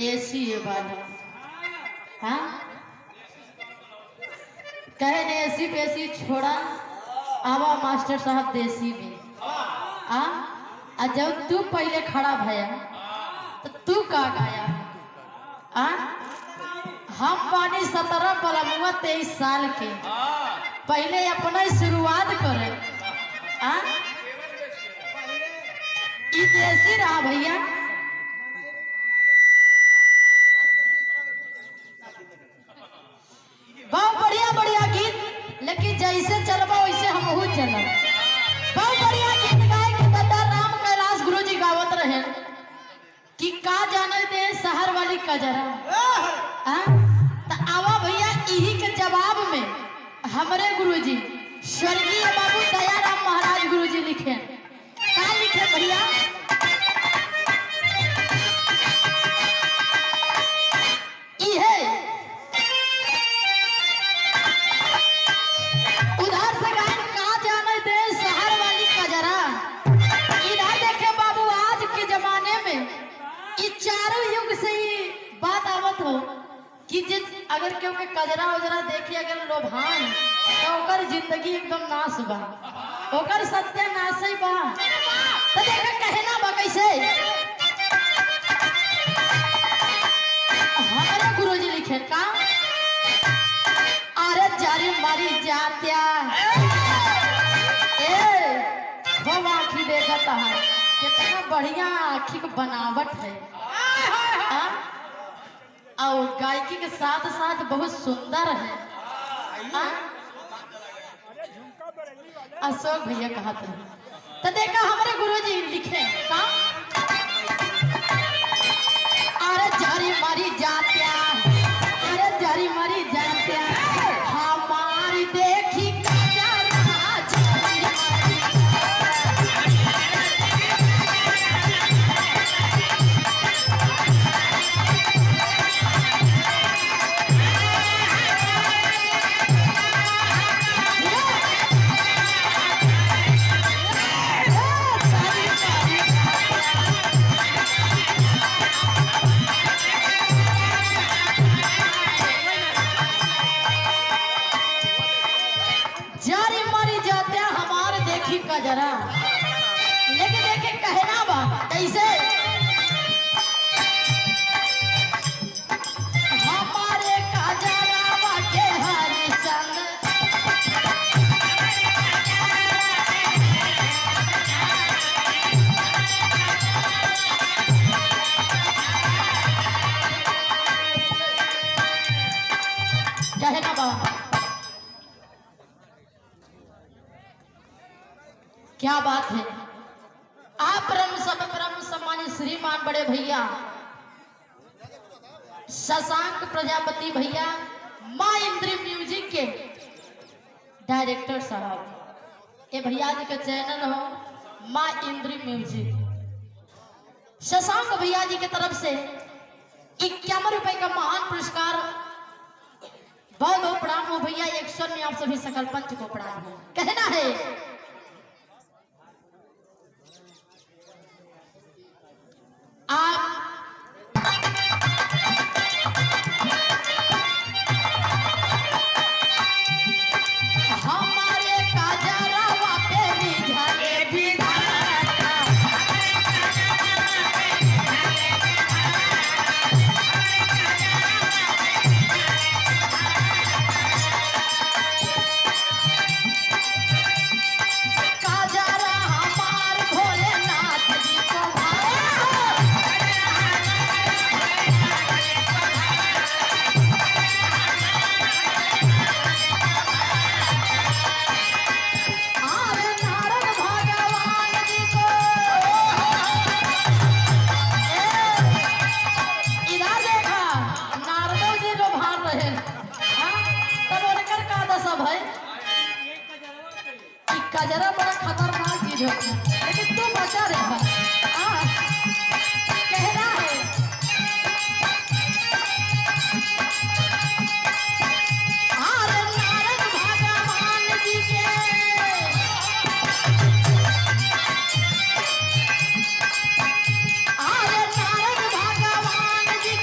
AC है वाला। हाँ कहे ने एसी बेसी छोड़ा आवा मास्टर साहब देसी में। आ जब तू पहले खड़ा भया तो तू का गाया। आ हम पानी 17 पलमुआ 23 साल के पहले अपना ही शुरुआत करे। ई देसी रहा भैया। बहुत बढ़िया बढ़िया गीत, लेकिन जैसे चलबा वैसे हम चलब। बहुत बढ़िया गीत गाए के गद्दार राम कैलाश गुरु जी गावत रहे कि का जाने दे शहर वाली कजरा। तो आवा भैया यही के जवाब में हमारे गुरुजी स्वर्गीय बाबू दयाराम महाराज गुरुजी लिखे। क्या लिखे भैया? उधर से गायन का जाने दे शहर वाली कजरा। इधर देखे बाबू आज के जमाने में इस चारों युग से ही बात आवत हो कि जिस अगर क्यों के कजरा वजरा देखिए अगर लोभान तो ओकर जिंदगी एकदम नाश बा, ओकर सत्य नाश ही बा। तो देखे कहना बा कैसे हमारे गुरुजी लिखे का अरे जारी मारी जात्या खूब आँखी देखता है कितना बढ़िया आँखी की बनावट है। और गायकी के साथ साथ बहुत सुंदर है। अशोक भैया कहा था तो देखा हमारे गुरुजी लिखे का अरे जारी मारी जात्या, अरे जारी मारी जात्या हमारी देखी जरा लेके देखे कहना बा कैसे हमारे काजरा बाटे हरिचंद कहना बा क्या बात है। आप परम सब परम सम्मानित श्रीमान बड़े भैया शशांक प्रजापति भैया माँ इंद्री म्यूजिक के डायरेक्टर साहब, ये भैया जी का चैनल हो माँ इंद्री म्यूजिक। शशांक भैया जी की तरफ से 51 रुपए का महान पुरस्कार। बहुत बहुत प्रणाम हो भैया। 100 में आप सभी सकल पंच को प्रणाम हो। कहना है आप हमारे काजरा वापे विधाने विधाता काजरा हमार भोलेनाथ जी को कजरा बड़ा खतरनाक चीज होता है, लेकिन तू बचा रहा। कहना है अरे नारद भगवान जी के अरे नारद भगवान जी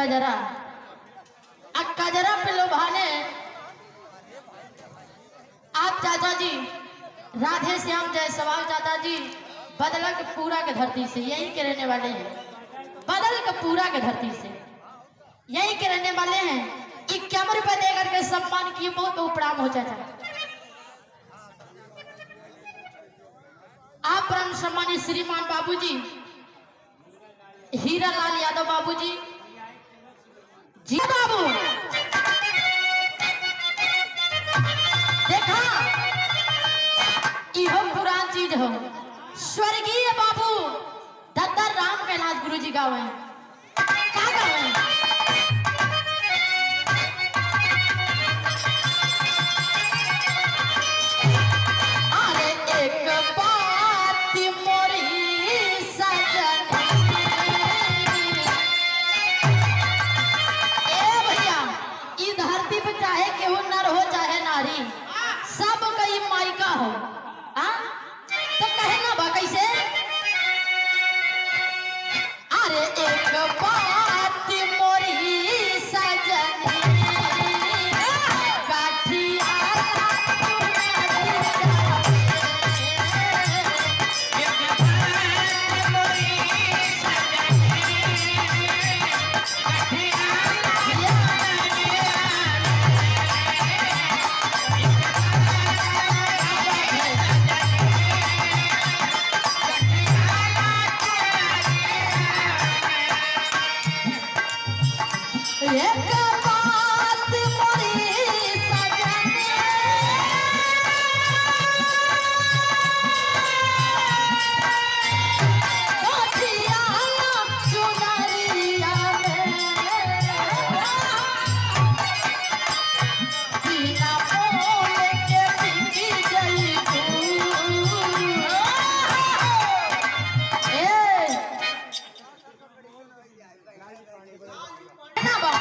कजरा, कजरा पे लोभाने आप चाचा जी राधे श्याम जायसवाल चाचा जी बदला के पूरा के धरती से यही के रहने वाले हैं, बदल के पूरा के धरती से यही के रहने वाले हैं। 51 रुपए देकर के सम्मान किए, बहुत बहुत प्रणाम हो चाचा। आप परम सम्मानित श्रीमान बाबूजी हीरा लाल यादव बाबूजी जी बाबू देखा इहो पुरान चीज हो, स्वर्गीय बाबू दद्दर राम कैलाश गुरु जी गावे क्या गावे। अरे एक बात मोरी सजनी, ए भैया ई धरती पे चाहे केहू नर हो चाहे नारी, सब कई मायका हो आ? तो कहे ना बा कैसे, अरे एक बात मोरी सजनी काठिया एक बात मोरी सजनी काठिया चुनरिया में बिना बोल के टिकी गई ना बा।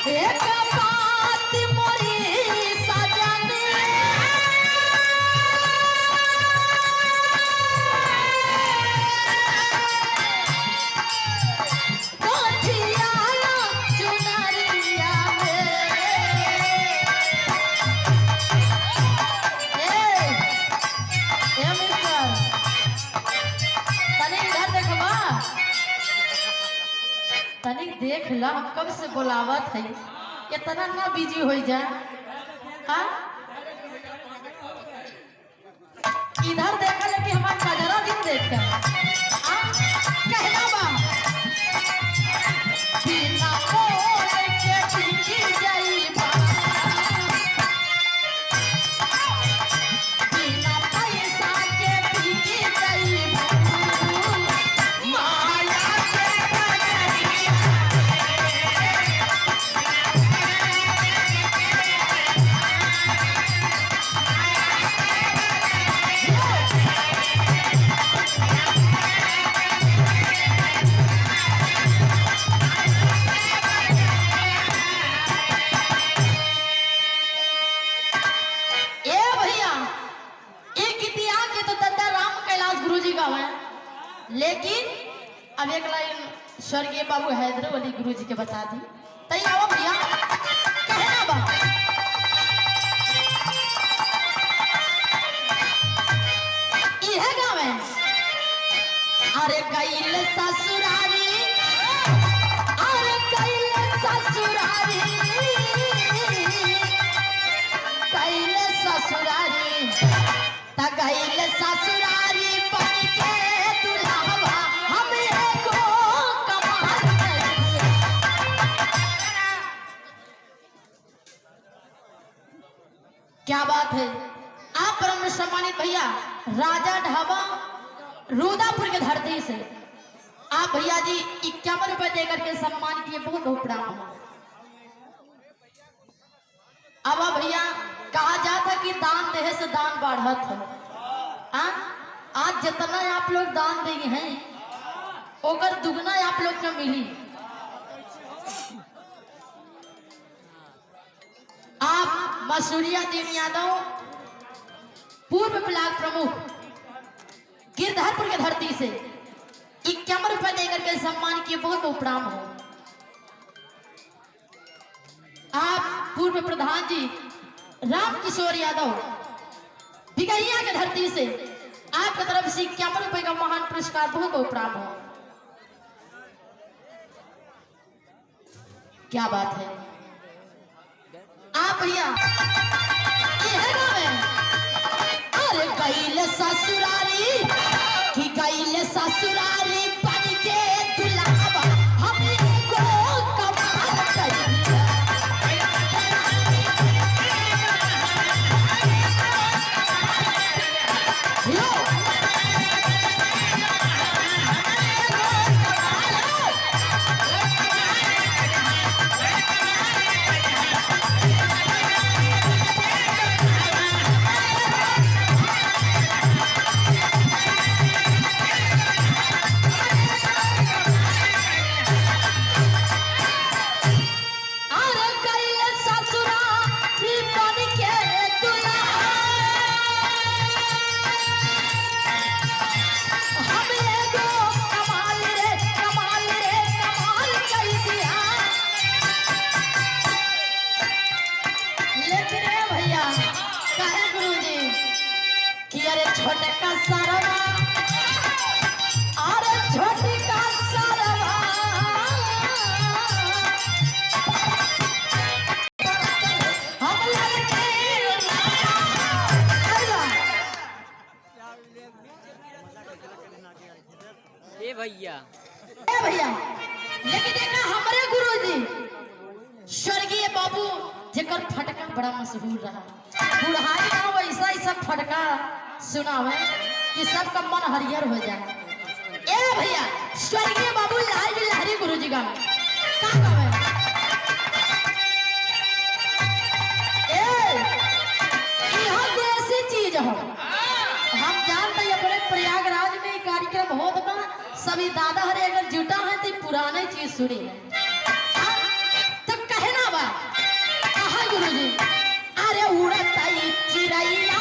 एक बात मोरी सजनी काठिया चुनरिया में मिस्टर तनिक इधर देखबा, तनिक देख ला, हम कब से बोलावत है, इतना ना बिजी हो जा। हाँ इधर देखा कि हमारा कजरा दिन देख कहना बा बिना बोल के टिकी जाई बा, बिना पैसा के टिकी जाई बा, माया के कजरिया ए भैया एक इतिहास के तो दद्दर राम कैलाश गुरु जी गावे, लेकिन अब एक लाइन स्वर्गीय बाबू हैदर अली गुरु जी के बता दी। तई आओ भैया कहना बा इहे गावे, अरे गइल ससुरारी, अरे गइल ससुरारी, गइल ससुरारी त गइल ससुरारी बन के दुल्हवा हम एगो कमाल करिए। क्या बात है। आप परम सम्मानित भैया राजा ढाबा रूदापुर के धरती से आप भैया जी 51 रुपए देकर के सम्मान किए, बहुत बहुत प्रणाम। अब भैया कहा जाता कि दान देहे से दान बढ़त है। आज जितना आप लोग दान देंगे हैं ओकर दुगना आप लोग को मिली। आप मसूरिया दीन यादव पूर्व ब्लॉक प्रमुख गिरधरपुर की धरती से 51 रुपए देकर के सम्मान किए, बहुत बहुत प्रणाम हो। आप पूर्व प्रधान जी राम किशोर यादव भिगैया की धरती से आपकी तरफ से 51 रुपए का महान पुरस्कार, बहुत बहुत प्रणाम हो। क्या बात है आप भैया, ये है गाँव है। अरे गईले ससुरारी कि गईले ससुरारी बन के दुलावा हमको कमाल करिया। छोटका सरवा अरे छोटका सरवा हम लड़के ए भैया लेकिन देखा हमारे गुरुजी स्वर्गीय बाबू जेकर फटका बड़ा मशहूर रहा, बुढ़ाई ना वैसा ऐसा फटका सुनावे कि सबका मन हरियर हो जाए। ए भैया स्वर्गीय बाबू लाल लहरी गुरुजी का का गावे ए यह देसी चीज हो। हम जानते हैं अपने प्रयागराज में कार्यक्रम होत बा, सभी दादा हरे अगर जुटा है तो पुराने चीज सुनी है। तो कहना बा कहा गुरुजी अरे उड़ता ही चिड़ैया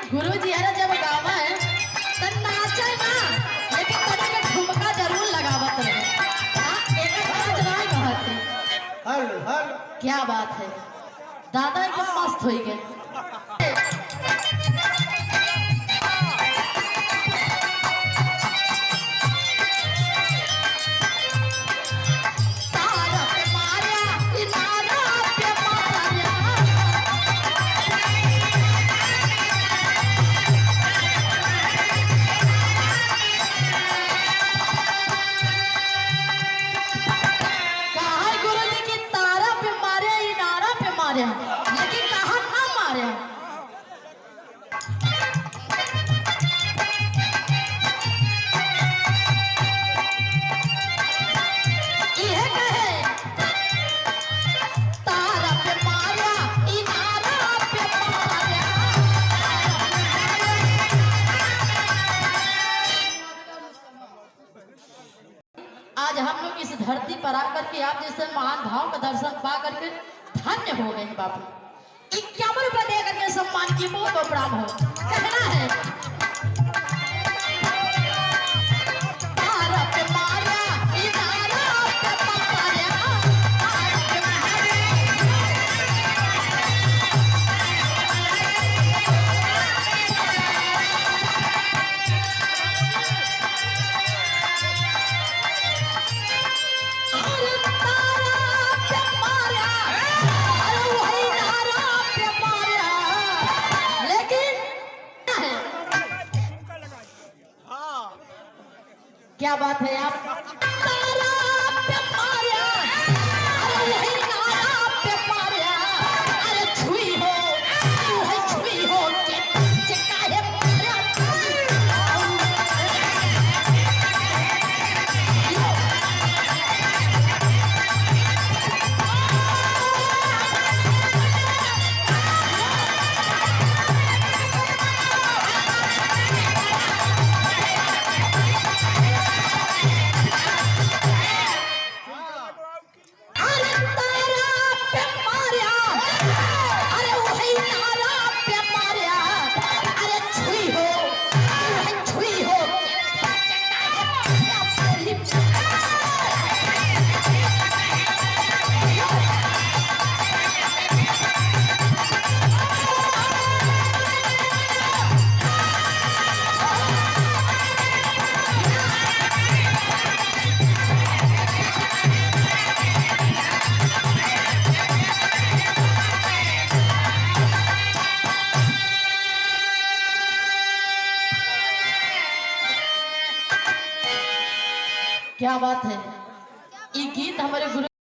गुरुजी अरे जब गावा है तो नाचे ना, लेकिन तने के ठुमका जरूर लगावत रहे। हां एक बात नहीं कहती हर हर क्या बात है, दादा एकदम मस्त होई गए। लेकिन कहा ना मारे यह कहे तारा पे मारा इनारा पे मारा। आज हम लोग इस धरती पर आकर के आप जैसे महान भाव का दर्शन पा करके धन्य हो गए हैं बाबू। 51 रुपए दे करके सम्मान की बहुत प्रणाम हो। कहना है तारा पे मारा इनारा पे मारा। लेकिन क्या बात है आप? तारा पे मारिया, अरे वही नारा पे मारिया, अरे छुई हो, तू है छुई हो के काहे मारिया? अरे तारा पे मारिया, अरे वही नारा पे मारिया, अरे छुई हो, तू है छुई हो के काहे मारिया? क्या बात है? ये गीत हमारे गुरु